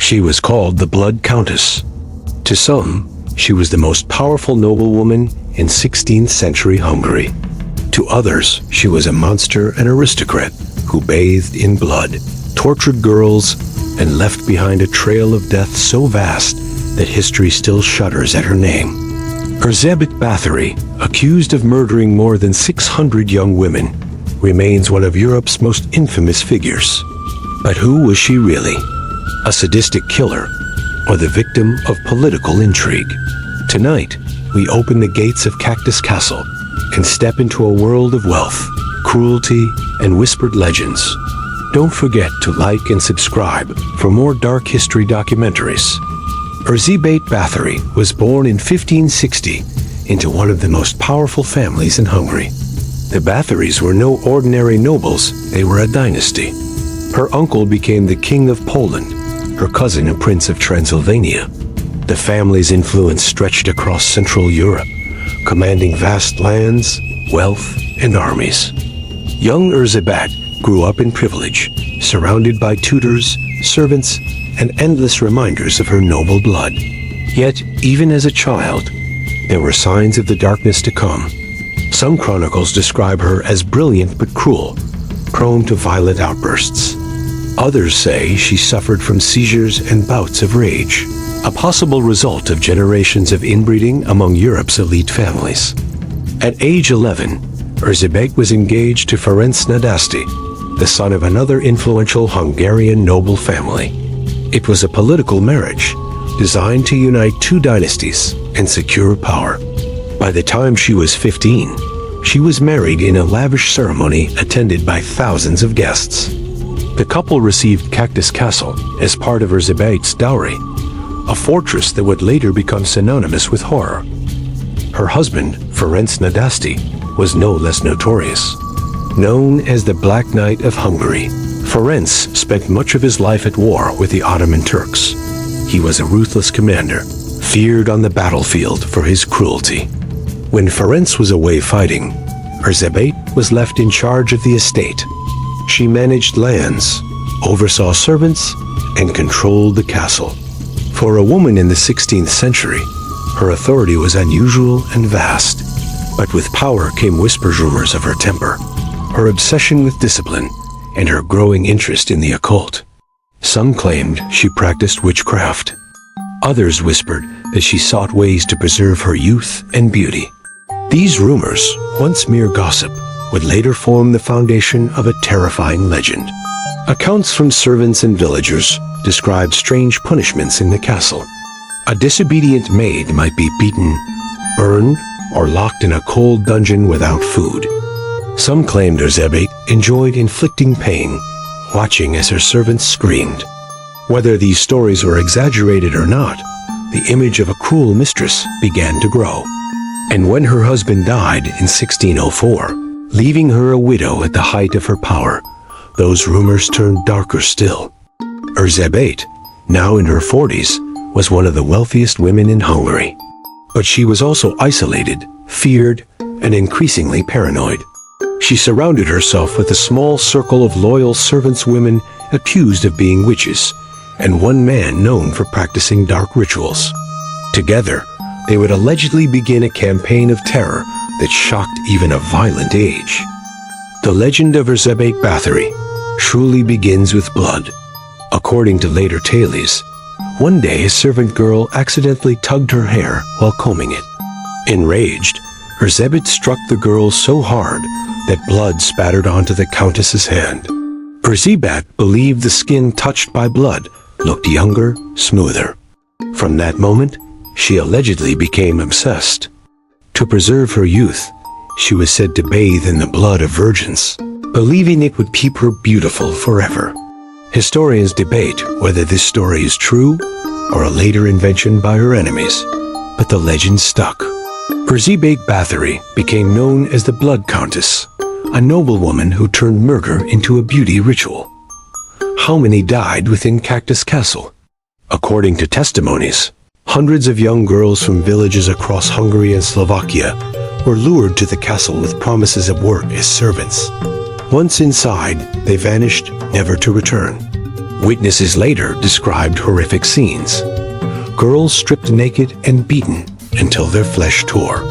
She was called the Blood Countess. To some, she was the most powerful noblewoman in 16th century Hungary. To others, she was a monster and aristocrat who bathed in blood, tortured girls, and left behind a trail of death so vast that history still shudders at her name. Erzsébet Báthory, accused of murdering more than 600 young women, remains one of Europe's most infamous figures. But who was she really? A sadistic killer, or the victim of political intrigue? Tonight, we open the gates of Cactus Castle and step into a world of wealth, cruelty, and whispered legends. Don't forget to like and subscribe for more dark history documentaries. Erzsébet Báthory was born in 1560 into one of the most powerful families in Hungary. The Báthorys were no ordinary nobles, they were a dynasty. Her uncle became the King of Poland, her cousin a Prince of Transylvania. The family's influence stretched across Central Europe, commanding vast lands, wealth, and armies. Young Erzsébet grew up in privilege, surrounded by tutors, servants, and endless reminders of her noble blood. Yet, even as a child, there were signs of the darkness to come. Some chronicles describe her as brilliant but cruel, prone to violent outbursts. Others say she suffered from seizures and bouts of rage, a possible result of generations of inbreeding among Europe's elite families. At age 11, Erzsébet was engaged to Ferenc Nadasdy, the son of another influential Hungarian noble family. It was a political marriage designed to unite two dynasties and secure power. By the time she was 15, she was married in a lavish ceremony attended by thousands of guests. The couple received Cactus Castle as part of Erzsébet's dowry, a fortress that would later become synonymous with horror. Her husband, Ferenc Nadasdy, was no less notorious. Known as the Black Knight of Hungary, Ferenc spent much of his life at war with the Ottoman Turks. He was a ruthless commander, feared on the battlefield for his cruelty. When Ferenc was away fighting, Erzsébet was left in charge of the estate. She managed lands, oversaw servants, and controlled the castle. For a woman in the 16th century, her authority was unusual and vast. But with power came whispered rumors of her temper, her obsession with discipline, and her growing interest in the occult. Some claimed she practiced witchcraft. Others whispered that she sought ways to preserve her youth and beauty. These rumors, once mere gossip, would later form the foundation of a terrifying legend. Accounts from servants and villagers described strange punishments in the castle. A disobedient maid might be beaten, burned, or locked in a cold dungeon without food. Some claimed Erzsébet enjoyed inflicting pain, watching as her servants screamed. Whether these stories were exaggerated or not, the image of a cruel mistress began to grow. And when her husband died in 1604, leaving her a widow at the height of her power, those rumors turned darker still. Erzsébet, now in her 40s, was one of the wealthiest women in Hungary. But she was also isolated, feared, and increasingly paranoid. She surrounded herself with a small circle of loyal servants women accused of being witches, and one man known for practicing dark rituals. Together, they would allegedly begin a campaign of terror that shocked even a violent age. The legend of Erzsébet Báthory truly begins with blood. According to later tales, one day a servant girl accidentally tugged her hair while combing it. Enraged, Erzsébet struck the girl so hard that blood spattered onto the countess's hand. Erzsébet believed the skin touched by blood looked younger, smoother. From that moment, she allegedly became obsessed. To preserve her youth, she was said to bathe in the blood of virgins, believing it would keep her beautiful forever. Historians debate whether this story is true or a later invention by her enemies, but the legend stuck. Erzsébet Báthory became known as the Blood Countess, a noblewoman who turned murder into a beauty ritual. How many died within Cactus Castle? According to testimonies, hundreds of young girls from villages across Hungary and Slovakia were lured to the castle with promises of work as servants. Once inside, they vanished, never to return. Witnesses later described horrific scenes. Girls stripped naked and beaten until their flesh tore.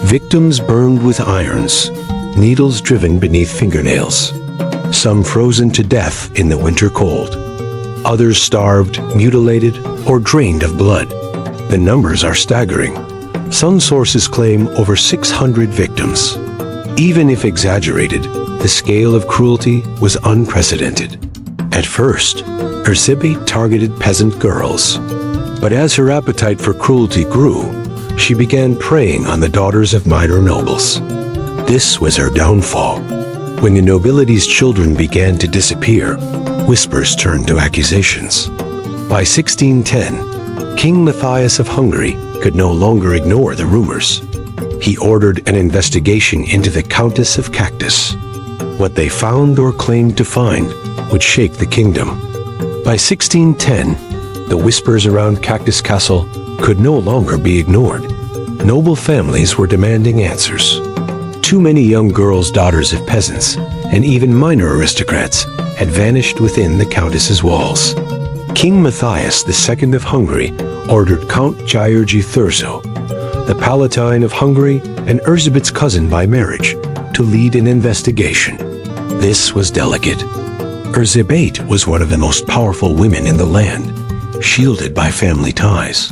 Victims burned with irons, needles driven beneath fingernails. Some frozen to death in the winter cold. Others starved, mutilated, or drained of blood. The numbers are staggering. Some sources claim over 600 victims. Even if exaggerated, the scale of cruelty was unprecedented. At first, Erzsébet targeted peasant girls. But as her appetite for cruelty grew, she began preying on the daughters of minor nobles. This was her downfall. When the nobility's children began to disappear, whispers turned to accusations. By 1610, King Matthias of Hungary could no longer ignore the rumors. He ordered an investigation into the Countess of Cactus. What they found or claimed to find would shake the kingdom. By 1610, the whispers around Cactus Castle could no longer be ignored. Noble families were demanding answers. Too many young girls, daughters of peasants, and even minor aristocrats had vanished within the countess's walls. King Matthias II of Hungary ordered Count György Thurzó, the Palatine of Hungary and Erzsébet's cousin by marriage, to lead an investigation. This was delicate. Erzsébet was one of the most powerful women in the land, shielded by family ties.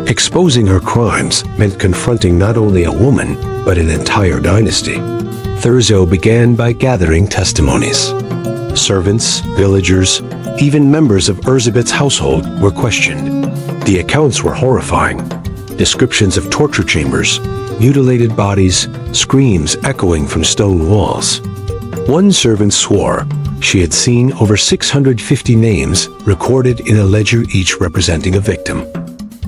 Exposing her crimes meant confronting not only a woman, but an entire dynasty. Thurzó began by gathering testimonies. Servants, villagers, even members of Erzsébet's household were questioned. The accounts were horrifying. Descriptions of torture chambers, mutilated bodies, screams echoing from stone walls. One servant swore she had seen over 650 names recorded in a ledger, each representing a victim.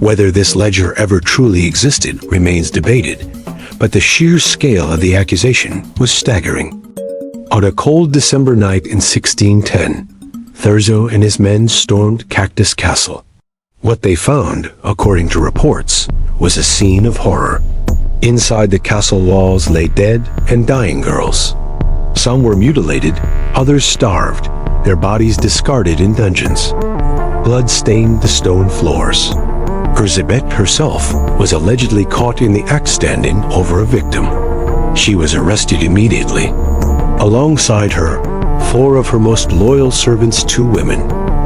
Whether this ledger ever truly existed remains debated, but the sheer scale of the accusation was staggering. On a cold December night in 1610, Thurzó and his men stormed Cactus Castle. What they found, according to reports, was a scene of horror. Inside the castle walls lay dead and dying girls. Some were mutilated, others starved, their bodies discarded in dungeons. Blood stained the stone floors. Erzsébet herself was allegedly caught in the axe standing over a victim. She was arrested immediately. Alongside her, 4 of her most loyal servants, 2 women,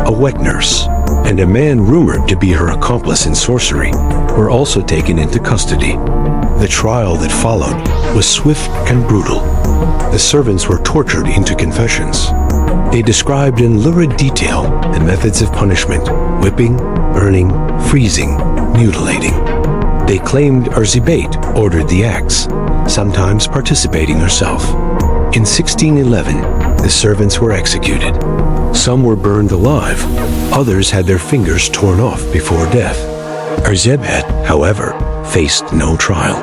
a wet nurse, and a man rumored to be her accomplice in sorcery, were also taken into custody. The trial that followed was swift and brutal. The servants were tortured into confessions. They described in lurid detail the methods of punishment: whipping, burning, freezing, mutilating. They claimed Erzsébet ordered the acts, sometimes participating herself. In 1611, the servants were executed. Some were burned alive, others had their fingers torn off before death. Erzsébet, however, faced no trial.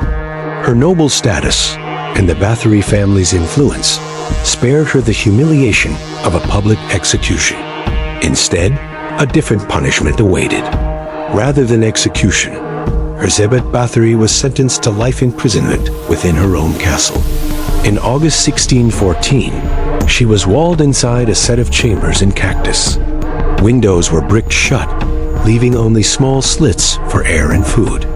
Her noble status and the Báthory family's influence spared her the humiliation of a public execution. Instead, a different punishment awaited. Rather than execution, Erzsébet Báthory was sentenced to life imprisonment within her own castle. In August 1614, she was walled inside a set of chambers in Cactus. Windows were bricked shut, leaving only small slits for air and food.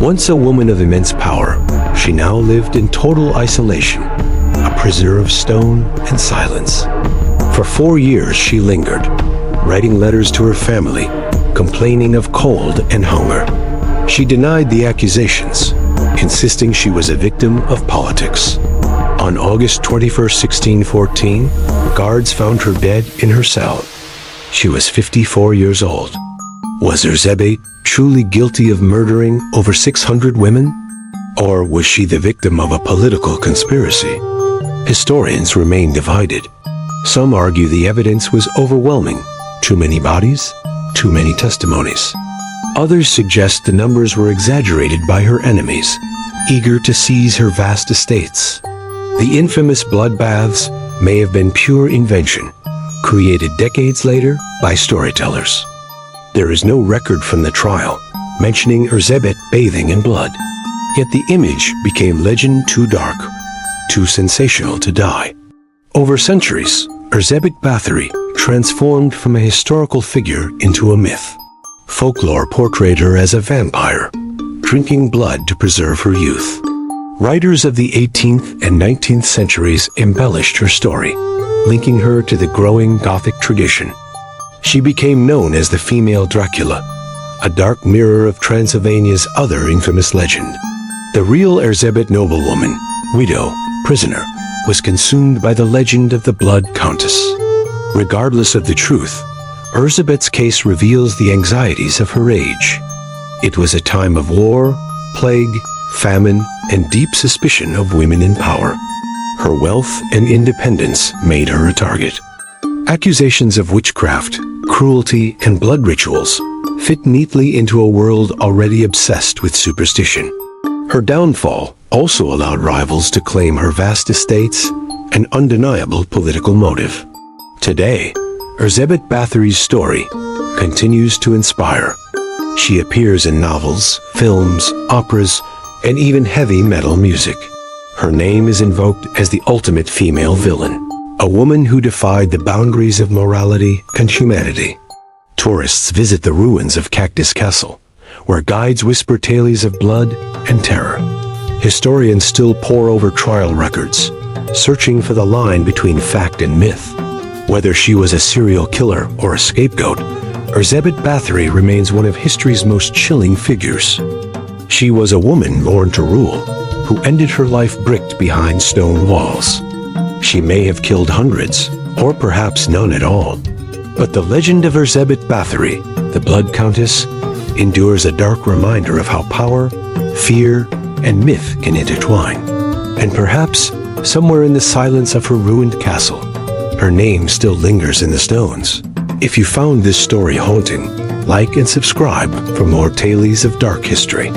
Once a woman of immense power, she now lived in total isolation, a prisoner of stone and silence. For 4 years she lingered, writing letters to her family, complaining of cold and hunger. She denied the accusations, insisting she was a victim of politics. On August 21, 1614, guards found her dead in her cell. She was 54 years old. Was Erzsébet truly guilty of murdering over 600 women? Or was she the victim of a political conspiracy? Historians remain divided. Some argue the evidence was overwhelming. Too many bodies, too many testimonies. Others suggest the numbers were exaggerated by her enemies, eager to seize her vast estates. The infamous bloodbaths may have been pure invention, created decades later by storytellers. There is no record from the trial mentioning Erzsébet bathing in blood, yet the image became legend too dark, too sensational to die. Over centuries, Erzsébet Báthory transformed from a historical figure into a myth. Folklore portrayed her as a vampire, drinking blood to preserve her youth. Writers of the 18th and 19th centuries embellished her story, linking her to the growing Gothic tradition. She became known as the female Dracula, a dark mirror of Transylvania's other infamous legend. The real Erzsébet Noblewoman, widow, prisoner, was consumed by the legend of the Blood Countess. Regardless of the truth, Erzsébet's case reveals the anxieties of her age. It was a time of war, plague, famine, and deep suspicion of women in power. Her wealth and independence made her a target. Accusations of witchcraft, cruelty, and blood rituals fit neatly into a world already obsessed with superstition. Her downfall also allowed rivals to claim her vast estates and undeniable political motive. Today, Erzsébet Báthory's story continues to inspire. She appears in novels, films, operas, and even heavy metal music. Her name is invoked as the ultimate female villain, a woman who defied the boundaries of morality and humanity. Tourists visit the ruins of Cactus Castle, where guides whisper tales of blood and terror. Historians still pore over trial records, searching for the line between fact and myth. Whether she was a serial killer or a scapegoat, Erzsébet Báthory remains one of history's most chilling figures. She was a woman born to rule, who ended her life bricked behind stone walls. She may have killed hundreds, or perhaps none at all. But the legend of Erzsébet Báthory, the Blood Countess, endures a dark reminder of how power, fear, and myth can intertwine. And perhaps, somewhere in the silence of her ruined castle, her name still lingers in the stones. If you found this story haunting, like and subscribe for more tales of dark history.